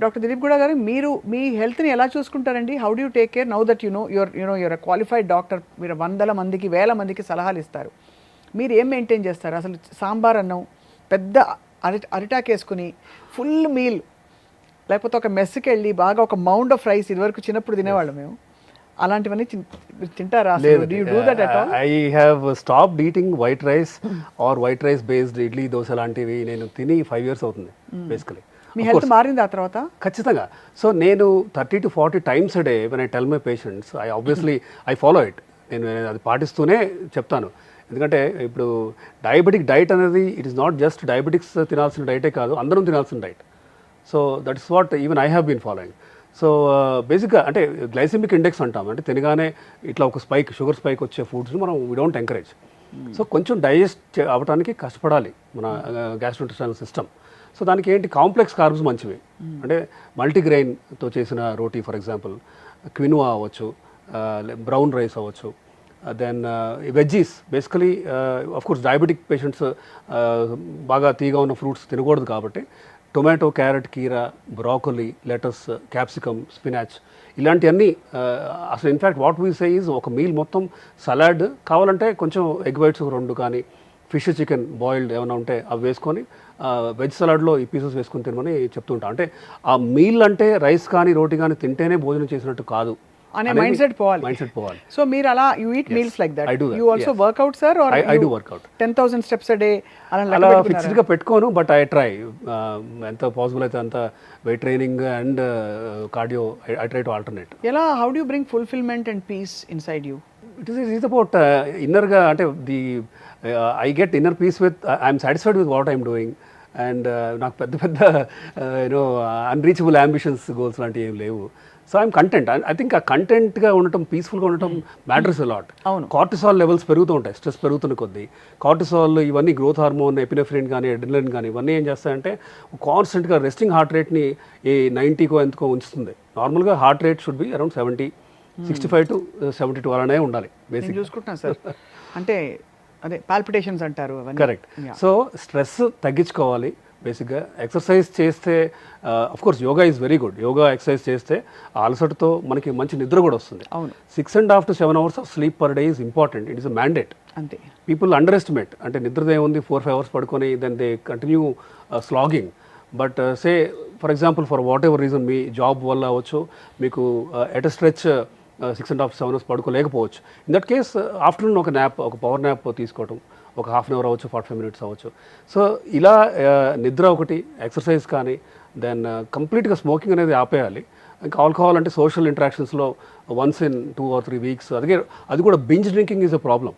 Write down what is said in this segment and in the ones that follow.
Doctor Dilip గూడ గారు, మీరు మీ హెల్త్ని ఎలా చూసుకుంటారండి? How do you take care now that your qualified doctor? మీరు వందల మందికి వేల మందికి సలహాలు ఇస్తారు. మీరు ఏం మెయింటైన్ చేస్తారు? అసలు సాంబార్ అన్నం పెద్ద అరిటాక్ వేసుకుని ఫుల్ మీల్, లేకపోతే ఒక మెస్కి వెళ్ళి బాగా ఒక మౌండ్ ఆఫ్ రైస్, ఇదివరకు చిన్నప్పుడు తినేవాళ్ళం మేము, అలాంటివన్నీ తింటారా? I have stopped eating white rice or white rice based idli dosa లాంటివి నేను తిని 5 years అవుతుంది బేసికలీ. మీ హెల్త్ మారింది ఆ తర్వాత? ఖచ్చితంగా. సో నేను 30 to 40 times a day when I tell my patients, I follow it. నేను అది పాటిస్తూనే చెప్తాను. ఎందుకంటే ఇప్పుడు డయాబెటిక్ డైట్ అనేది it is not just diabetics తినాల్సిన డైటే కాదు, అందరం తినాల్సిన diet. So that is what even I have been following. So బేసిక్గా అంటే గ్లైసెమిక్ ఇండెక్స్ అంటాం, అంటే తినగానే ఇట్లా ఒక షుగర్ స్పైక్ వచ్చే ఫుడ్స్ని మనం వీ డోంట్ ఎంకరేజ్. సో కొంచెం డైజెస్ట్ అవ్వడానికి కష్టపడాలి మన గ్యాస్ట్రోఇంటెస్టైనల్ సిస్టమ్. సో దానికి ఏంటి, కాంప్లెక్స్ కార్బ్స్ మంచివి, అంటే మల్టీగ్రెయిన్తో చేసిన రోటీ ఫర్ ఎగ్జాంపుల్, క్వినోవా అవ్వచ్చు, బ్రౌన్ రైస్ అవ్వచ్చు, then veggies. Basically course diabetic patients బాగా తీగా ఉన్న ఫ్రూట్స్ తినకూడదు కాబట్టి టొమాటో, క్యారెట్, కీరా, బ్రాకోలీ, లెటస్, క్యాప్సికమ్, స్పినాచ్ ఇలాంటివన్నీ అసలు in fact what we say is ఒక మీల్ మొత్తం సలాడ్, కావాలంటే కొంచెం ఎగ్ వైట్స్ 2 కానీ, ఫిష్, చికెన్ బాయిల్డ్ ఏమైనా ఉంటే అవి వేసుకొని వెజ్ సలాడ్లో ఈ పీసెస్ వేసుకొని తినమని చెప్తుంటాం. అంటే ఆ మీల్ అంటే రైస్ కానీ రోటీ కానీ తింటేనే భోజనం చేసినట్టు కాదు అనే మైండ్ సెట్ పోవాలి. సో మీరు అలా you eat meals like that. You also workout sir? Are I do workout. 10,000 steps a day అలా ఫిక్స్డ్గా పెట్టుకోను, బట్ ఐ ట్రై ఎంత పాసిబుల్ అయితే అంత weight training and cardio I try to alternate. ఎలా, how do bring fulfilment and peace inside you? It is about ఇన్నర్గా, అంటే I get inner peace with I'm satisfied with what I'm doing. And నాకు పెద్ద పెద్ద unreachable ambitions, goals లాంటివి ఏం లేవు. So I'm content. I think ఆ కంటెంట్గా ఉండటం, పీస్ఫుల్గా ఉండటం మ్యాటర్స్ అలాట్. కార్టిసాల్ లెవెల్స్ పెరుగుతూ ఉంటాయి స్ట్రెస్ పెరుగుతున్న కొద్దీ. కార్టిసాల్ ఇవన్నీ గ్రోత్ హార్మోన్, ఎపినెఫ్రిన్ కానీ, అడ్రినలిన్ కానీ ఇవన్నీ ఏం చేస్తాయంటే కాన్స్టెంట్గా రెస్టింగ్ హార్ట్ రేట్ని 90కో ఎంతకో ఉంచుతుంది. నార్మల్గా heart rate should be around 70, 65 to 72 అలానే ఉండాలి బేసిక్. చూసుకుంటున్నాను సార్, అంటే అదే పాల్పిటేషన్స్ అంటారు. కరెక్ట్. సో స్ట్రెస్ తగ్గించుకోవాలి బేసిక్గా. ఎక్సర్సైజ్ చేస్తే course yoga is very good. Yoga exercise చేస్తే ఆ అలసటతో మనకి మంచి నిద్ర కూడా వస్తుంది. అవును. 6.5 to 7 hours of sleep per day is important. It is a mandate. అంతే. పీపుల్ అండర్ ఎస్టిమేట్, అంటే నిద్రదే ఉంది 4-5 hours పడుకొని then they continue slogging. But say for example for whatever reason, మీ జాబ్ వల్ల అవ్వచ్చు, మీకు at a stretch 6.5 to 7 hours పడుకోలేకపోవచ్చు. ఇన్ దట్ కేస్ ఆఫ్టర్నూన్ ఒక న్యాప్, ఒక పవర్ న్యాప్ తీసుకోవటం, ఒక 1/2 hour అవ్వచ్చు, 45 minutes అవ్వచ్చు. సో ఇలా నిద్ర ఒకటి, ఎక్సర్సైజ్ కానీ, దెన్ కంప్లీట్గా స్మోకింగ్ అనేది ఆపేయాలి. ఇంకా ఆల్కహాల్ అంటే సోషల్ ఇంటరాక్షన్స్లో వన్స్ ఇన్ 2 or 3 weeks, అది కూడా binge drinking is a problem.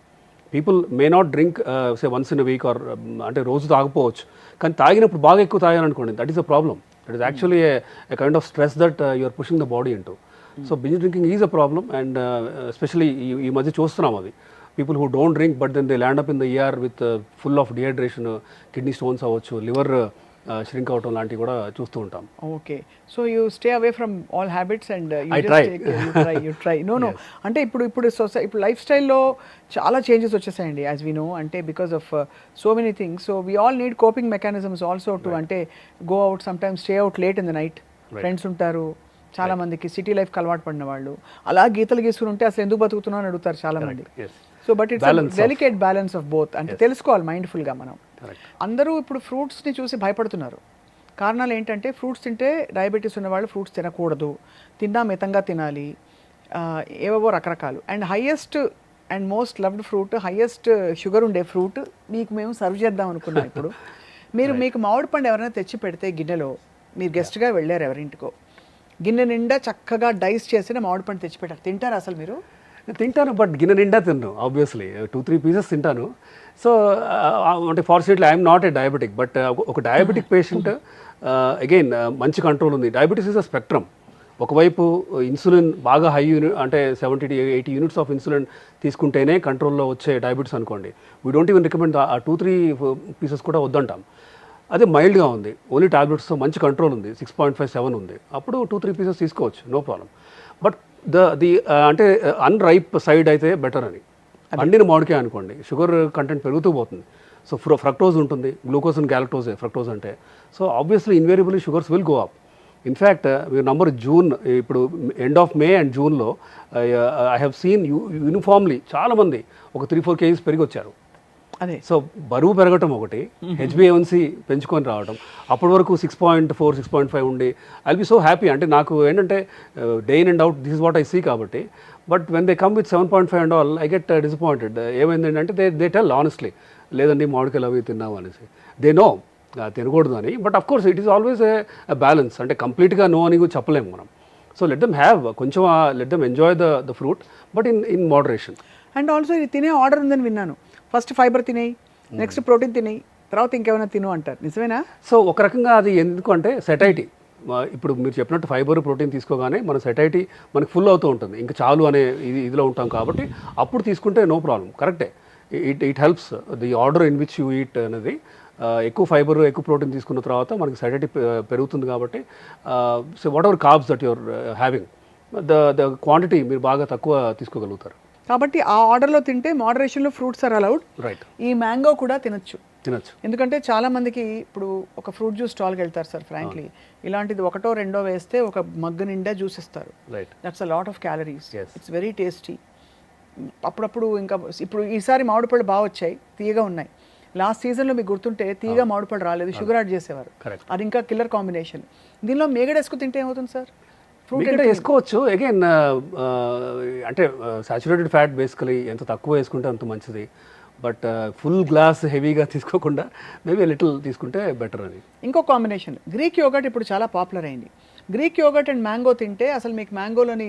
People may not drink say once in a week or, అంటే రోజు తాగకపోవచ్చు, కానీ తాగినప్పుడు బాగా ఎక్కువ తాగాలనుకోండి, that is a problem. That is actually a kind of stress that you are pushing the body into. So binge drinking is a problem. And especially ఈ మధ్య చూస్తున్నాం అది. People who don't drink but then they land up in the ER with full of dehydration, kidney stones అవ్వచ్చు, liver shrink అవటం లాంటివి కూడా చూస్తూ ఉంటాం. Okay. So you stay away from all habits and you try. No అంటే ఇప్పుడు life స్టైల్లో చాలా చేంజెస్ వచ్చేసాయండి, యాజ్ వీ నో. అంటే because of so many things, so we all need coping mechanisms also to, అంటే go out sometimes, stay out late in the night. Friends ఉంటారు చాలా మందికి, సిటీ లైఫ్కి అలవాటు పడిన వాళ్ళు అలా గీతలు గీసుకుని ఉంటే అసలు ఎందుకు బతుకుతున్నావు అని అడుగుతారు చాలా మంది. So but it's delicate balance of both, అంటే తెలుసుకోవాలి మైండ్ఫుల్గా మనం. అందరూ ఇప్పుడు ఫ్రూట్స్ని చూసి భయపడుతున్నారు. కారణాలు ఏంటంటే, ఫ్రూట్స్ తింటే డయాబెటీస్ ఉన్నవాళ్ళు ఫ్రూట్స్ తినకూడదు, తిన్నా మితంగా తినాలి, ఏవేవో రకరకాలు. And highest and most loved fruit, highest sugar ఉండే ఫ్రూట్ మీకు మేము సర్వ్ చేద్దాం అనుకున్నాం. ఇప్పుడు మీకు మామిడి పండు ఎవరైనా తెచ్చి పెడితే గిన్నెలో, మీరు గెస్ట్గా వెళ్ళారు ఎవరింటికో, గిన్నె నిండా చక్కగా డైస్ చేసిన మామిడి పండు తెచ్చిపెట్టారు, తింటారు అసలు మీరు? తింటాను, బట్ గిన్నె నిండా తిన్ను. ఆబ్వియస్లీ 2-3 pieces తింటాను. సో అంటే fortunately I'm not a diabetic, but ఒక డయాబెటిక్ పేషెంట్ అగైన్ మంచి కంట్రోల్ ఉంది. Diabetes is a spectrum. ఒకవైపు ఇన్సులిన్ బాగా హై అంటే 70 to 80 units ఆఫ్ ఇన్సులిన్ తీసుకుంటేనే కంట్రోల్లో వచ్చే డయాబెటీస్ అనుకోండి, we don't even recommend 2-3 pieces కూడా వద్దంటాం. అదే మైల్డ్గా ఉంది, ఓన్లీ టాబ్లెట్స్తో మంచి కంట్రోల్ ఉంది, 6.5-7 ఉంది, అప్పుడు 2-3 pieces తీసుకోవచ్చు, నో ప్రాబ్లం. బట్ ది అంటే అన్రైప్ సైడ్ అయితే బెటర్ అని. పండిన మామిడికాయ అనుకోండి, షుగర్ కంటెంట్ పెరుగుతూ పోతుంది. సో ఫ్రక్టోజ్ ఉంటుంది, గ్లూకోజ్ అండ్ గ్యాలక్టోజే ఫ్రక్టోజ్ అంటే. So obviously invariably sugars will go up. In fact మీరు నంబర్ జూన్ ఇప్పుడు ఎండ్ ఆఫ్ మే అండ్ జూన్లో ఐ హ్యావ్ సీన్ యూనిఫామ్లీ చాలామంది ఒక 3-4 kgs పెరిగి వచ్చారు. అదే సో బరువు పెరగటం ఒకటి, హెచ్బిఏవన్సీ పెంచుకొని రావడం, అప్పటి వరకు 6.4 6.5 ఉండి ఐల్ బి సో హ్యాపీ. అంటే నాకు ఏంటంటే day in and out this is what I see కాబట్టి. But when they come with 7.5 and all I get disappointed. ఏమైంది అంటే దే టెల్ ఆనెస్ట్లీ, లేదండి మామిడికాయలు అవి తిన్నాము అనేసి. దే నో తినకూడదు అని. But of course it is always a balance. అంటే కంప్లీట్గా నో అని కూడా చెప్పలేము మనం. సో లెట్ దెమ్ హ్యావ్ కొంచెం, let them enjoy the fruit, but in moderation. And also ఇది తినే ఆర్డర్ ఉందని విన్నాను. ఫస్ట్ ఫైబర్ తినేయి, నెక్స్ట్ ప్రోటీన్ తినేయి, తర్వాత ఇంకేమైనా తిను అంటారు, నిజమేనా? సో ఒక రకంగా అది ఎందుకు అంటే సెటైటీ. ఇప్పుడు మీరు చెప్పినట్టు ఫైబర్ ప్రోటీన్ తీసుకోగానే మన సెటైటీ మనకి ఫుల్ అవుతూ ఉంటుంది, ఇంకా చాలు అనే ఇదిలో ఉంటాం కాబట్టి అప్పుడు తీసుకుంటే నో ప్రాబ్లం, కరెక్టే. It helps the order in which you eat అనేది. ఎక్కువ ఫైబర్ ఎక్కువ ప్రోటీన్ తీసుకున్న తర్వాత మనకి సెటైటీ పెరుగుతుంది కాబట్టి so what ever carbs that your having the quantity మీరు బాగా తక్కువ తీసుకోగలుగుతారు. కాబట్టి ఆ ఆర్డర్లో తింటే మోడరేషన్లో ఫ్రూట్స్ ఆర్ అలౌడ్. రైట్. ఈ మ్యాంగో కూడా తినొచ్చు. ఎందుకంటే చాలా మందికి ఇప్పుడు ఒక ఫ్రూట్ జ్యూస్ స్టాల్కి వెళ్తారు సార్, ఫ్రాంక్లీ ఇలాంటిది ఒకటో రెండో వేస్తే ఒక మగ్గు నిండా జ్యూస్ ఇస్తారు. That's a lot of calories. It's very tasty. అప్పుడప్పుడు ఇంకా ఇప్పుడు ఈసారి మామిడి పళ్ళు బాగా వచ్చాయి, తీయగా ఉన్నాయి. లాస్ట్ సీజన్లో మీకు గుర్తుంటే తీయగా మామిడి పళ్ళు రాలేదు, షుగర్ యాడ్ చేసేవారు. అది ఇంకా కిల్లర్ కాంబినేషన్. దీనిలో మేగడేసుకు తింటే ఏమవుతుంది సార్? ఫ్రూట్ వేసుకోవచ్చు. అగైన్ అంటే సాచురేటెడ్ ఫ్యాట్ బేసికలీ ఎంత తక్కువ వేసుకుంటే అంత మంచిది. బట్ ఫుల్ గ్లాస్ హెవీగా తీసుకోకుండా మేబీ లిటిల్ తీసుకుంటే బెటర్ అని. ఇంకో కాంబినేషన్ గ్రీక్ యోగర్ట్ ఇప్పుడు చాలా పాపులర్ అయింది. గ్రీక్ యోగర్ట్ అండ్ మ్యాంగో తింటే అసలు మీకు మ్యాంగోలోని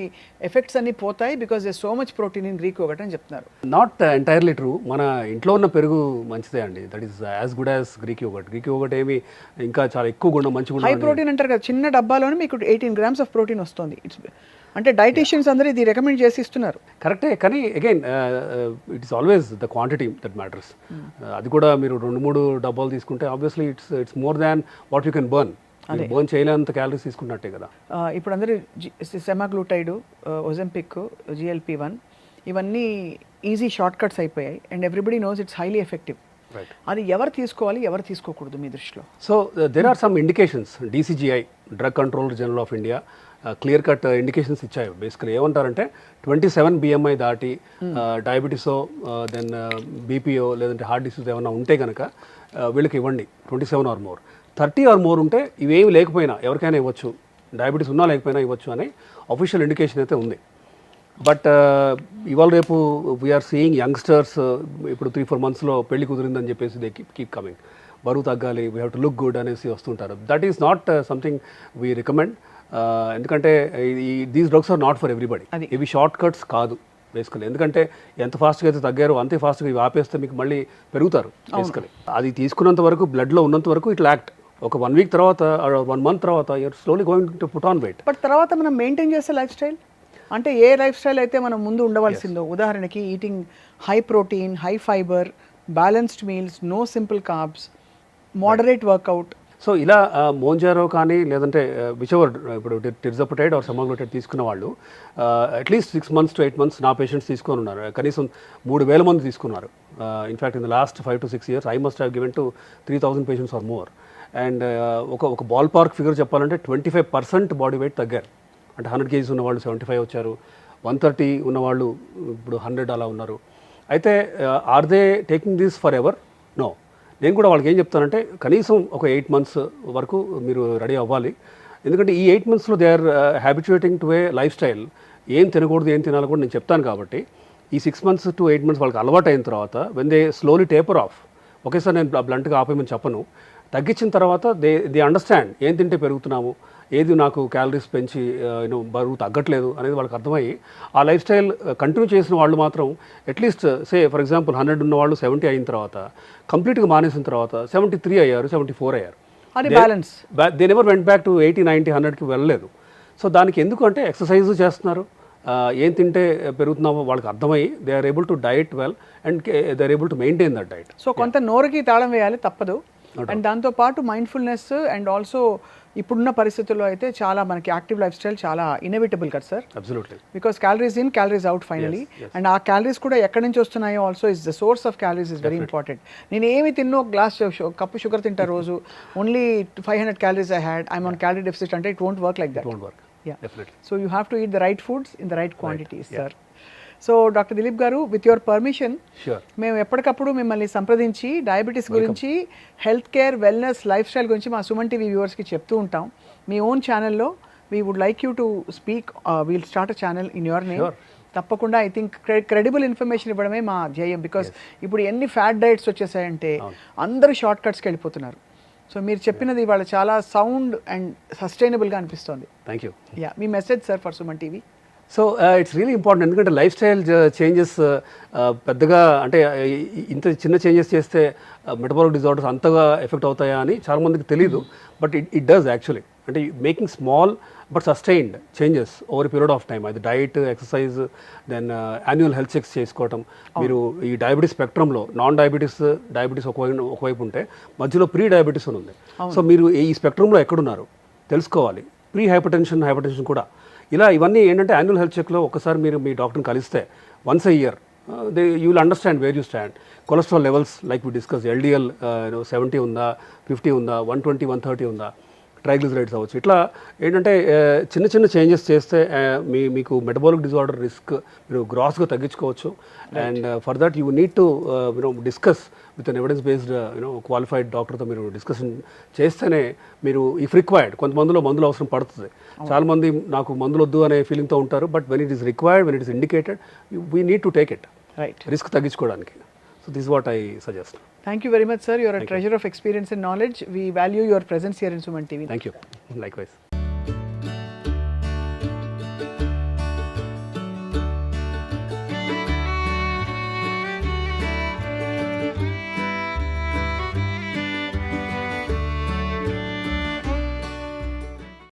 ఎఫెక్ట్స్ అన్ని పోతాయి, because they so much protein in Greek yoghurt అని చెప్తున్నారు. Not entirely true. మన ఇంట్లో ఉన్న పెరుగు మంచిదే అండి, that is as good as Greek yoghurt. Greek yoghurt ఏమి ఇంకా చాలా ఎక్కువ గుణం, మంచి గుణం, హై ప్రోటీన్ అంటారు కదా. చిన్న డబ్బాలోనే మీకు 18 grams ఆఫ్ ప్రోటీన్ వస్తుంది. ఇట్స్ అంటే డైటీషియన్స్ అందరూ ఇది రికమెండ్ చేసి ఇస్తున్నారు. కరెక్టే, కానీ again it is always the quantity that matters. అది కూడా మీరు 2-3 డబ్బాలు తీసుకుంటే obviously it's more than what you can burn. Burn చేయలేనంత క్యాలరీస్ తీసుకున్నట్టే కదా. ఇప్పుడు అందరూ సెమాగ్లూటైడ్, ఒజెంపిక్, GLP-1 ఇవన్నీ ఈజీ షార్ట్ కట్స్ అయిపోయాయి and everybody knows it's highly effective. అది ఎవరు తీసుకోవాలి, ఎవరు తీసుకోకూడదు మీ దృష్టిలో? So there are some indications. DCGI, drug controller general of India, clear cut indications ఇచ్చాయి. బేసికలీ ఏమంటారంటే 27 BMI దాటి డయాబెటీసో దెన్ BPO లేదంటే హార్ట్ డిసీజ్ ఏమైనా ఉంటే కనుక వీళ్ళకి ఇవ్వండి. 27 ఆర్ మోర్. 30 ఆర్ మోర్ ఉంటే ఇవేమి లేకపోయినా ఎవరికైనా ఇవ్వచ్చు, డయాబెటీస్ ఉన్నా లేకపోయినా ఇవ్వచ్చు అని అఫీషియల్ ఇండికేషన్ అయితే ఉంది. బట్ ఇవాళ రేపు వీఆర్ సీయింగ్ యంగ్స్టర్స్ ఇప్పుడు 3-4 monthsలో పెళ్లి కుదిరిందని చెప్పేసి దే కీప్ కమింగ్. బరువు తగ్గాలి, we have to look good అనేసి వస్తుంటారు. That is not something we recommend. ఎందుకంటే these drugs are not for everybody. ఇవి షార్ట్ కట్స్ కాదు బేసికలీ. ఎందుకంటే ఎంత ఫాస్ట్గా అయితే తగ్గారో అంతే ఫాస్ట్గా ఇవి ఆపేస్తే మీకు మళ్ళీ పెరుగుతారు బేసికలీ. అది తీసుకున్నంత వరకు, బ్లడ్లో ఉన్నంత వరకు ఇట్ యాక్ట్. ఒక 1 week తర్వాత, 1 month తర్వాత you're slowly going to put on weight. But తర్వాత మనం మెయింటైన్ చేసే లైఫ్ స్టైల్ అంటే ఏ లైఫ్ స్టైల్ అయితే మనం ముందు ఉండవలసిందో, ఉదాహరణకి eating high protein, high fibre, balanced meals, no simple carbs, moderate workout. So ఇలా మోంజారో కానీ లేదంటే విచవర్ ఇప్పుడు టిర్జపటైడ్ ఆర్ సెమాగ్లూటైడ్ తీసుకున్న వాళ్ళు అట్లీస్ట్ 6 months to 8 months నా పేషెంట్స్ తీసుకొని ఉన్నారు. కనీసం 3,000 మంది తీసుకున్నారు. In fact in the last 5 to 6 years I must have given to 3,000 patients or more. And ఒక బాల్ పార్క్ ఫిగర్ చెప్పాలంటే 25% బాడీ వెయిట్ తగ్గారు. అంటే 100 kgs ఉన్నవాళ్ళు 75 వచ్చారు, 130 ఉన్నవాళ్ళు ఇప్పుడు 100 అలా ఉన్నారు. అయితే are they taking this forever? No. నేను కూడా వాళ్ళకి ఏం చెప్తానంటే కనీసం ఒక 8 months వరకు మీరు రెడీ అవ్వాలి. ఎందుకంటే ఈ 8 monthsలో they are habituating to a lifestyle. ఏం తినకూడదు, ఏం తినాలి కూడా నేను చెప్తాను. కాబట్టి ఈ 6 months to 8 months వాళ్ళకి అలవాటు అయిన తర్వాత when they slowly taper of, ఒకేసారి నేను బ్లంట్గా ఆపేయమని చెప్పను, తగ్గించిన తర్వాత దే అండర్స్టాండ్ ఏం తింటే పెరుగుతున్నాము, ఏది నాకు క్యాలరీస్ పెంచి బరువు తగ్గట్లేదు అనేది వాళ్ళకి అర్థమయ్యి ఆ లైఫ్ స్టైల్ కంటిన్యూ చేసిన వాళ్ళు మాత్రం అట్లీస్ట్ సే ఫర్ ఎగ్జాంపుల్ 100 ఉన్న వాళ్ళు 70 అయిన తర్వాత కంప్లీట్గా మానేసిన తర్వాత 73 అయ్యారు, 74 అయ్యారు. Balance they never went back to 80, 90, 100కి వెళ్ళలేదు. సో దానికి ఎందుకు అంటే ఎక్సర్సైజ్ చేస్తున్నారు, ఏం తింటే పెరుగుతున్నామో వాళ్ళకి అర్థమయ్యి they are able to diet well and they are able to maintain that diet. So కొంత నోరుకి తాళం వేయాలి, తప్పదు. అండ్ దాంతోపాటు మైండ్ఫుల్నెస్ అండ్ ఆల్సో ఇప్పుడున్న పరిస్థితుల్లో అయితే చాలా మనకి యాక్టివ్ లైఫ్ స్టైల్ చాలా ఇన్నోవేటబుల్ కదా sir, absolutely. Because calories in calories out finally. And ఆ క్యాలరీస్ కూడా ఎక్కడి నుంచి వస్తున్నాయో also is the source of calories is very important. నేను ఏమి తిన్నో గ్లాస్ కప్పు షుగర్ తింటా రోజు, only 500 calories I had, I'm on calorie deficit అంటే it won't work like that. So you have to eat the right foods in the right quantities sir. So doctor Dilip గారు, with your permission మేము ఎప్పటికప్పుడు మిమ్మల్ని సంప్రదించి diabetes గురించి, health care, wellness, lifestyle గురించి మా Suman TV వ్యూవర్స్కి చెప్తూ ఉంటాం. మీ ఓన్ ఛానల్లో we would like you to speak, we'll start a channel in your name. తప్పకుండా ఐ థింక్ క్రెడిబుల్ ఇన్ఫర్మేషన్ ఇవ్వడమే మా ధ్యేయం. బికాస్ ఇప్పుడు ఎన్ని ఫ్యాట్ డైట్స్ వచ్చేసాయంటే అందరూ షార్ట్ కట్స్కి వెళ్ళిపోతున్నారు. సో మీరు చెప్పినది ఇవాళ చాలా సౌండ్ అండ్ సస్టైనబుల్గా అనిపిస్తుంది. Thank you. Yeah, me message sir for Suman TV. So it's really important, ఎందుకంటే లైఫ్ స్టైల్ చేంజెస్ పెద్దగా అంటే ఇంత చిన్న చేంజెస్ చేస్తే మెటబాలిక్ డిజార్డర్స్ అంతగా ఎఫెక్ట్ అవుతాయా అని చాలామందికి తెలియదు. But it does actually. అంటే making small but sustained changes over period of time, అది diet, exercise, then annual health checks చేసుకోవటం. మీరు ఈ డయాబెటీస్ స్పెక్ట్రంలో నాన్ డయాబెటీస్ ఒకవైపు ఉంటే మధ్యలో ప్రీ డయాబెటీస్ అని ఉంది. సో మీరు ఈ స్పెక్ట్రంలో ఎక్కడున్నారు తెలుసుకోవాలి. ప్రీ హైపర్టెన్షన్ కూడా ఇలా ఇవన్నీ ఏంటంటే యాన్యువల్ హెల్త్ చెక్లో ఒకసారి మీరు మీ డాక్టర్ని కలిస్తే once a year you will understand where you stand. Cholesterol levels like we discuss, LDL 70 ఉందా, 50 ఉందా, 120, 130 ఉందా, ట్రైగ్లిజరైడ్స్ అవ్వచ్చు. ఇట్లా ఏంటంటే చిన్న చిన్న చేంజెస్ చేస్తే మీకు మెటబాలిక్ డిజార్డర్ రిస్క్ మీరు గ్రాస్గా తగ్గించుకోవచ్చు. And for that you need to discuss with an evidence based qualified డాక్టర్తో మీరు డిస్కషన్ చేస్తేనే మీరు ఇఫ్ రిక్వైర్డ్, కొంతమందిలో మందులు అవసరం పడుతుంది. చాలామంది నాకు మందులు వద్దు అనే ఫీలింగ్తో ఉంటారు. But when it is required, when it is indicated, we need to take it, risk తగ్గించుకోవడానికి. So this is what I suggest. Thank you very much, sir. You are a treasure of experience and knowledge. We value your presence here in Suman TV. Thank you. Likewise.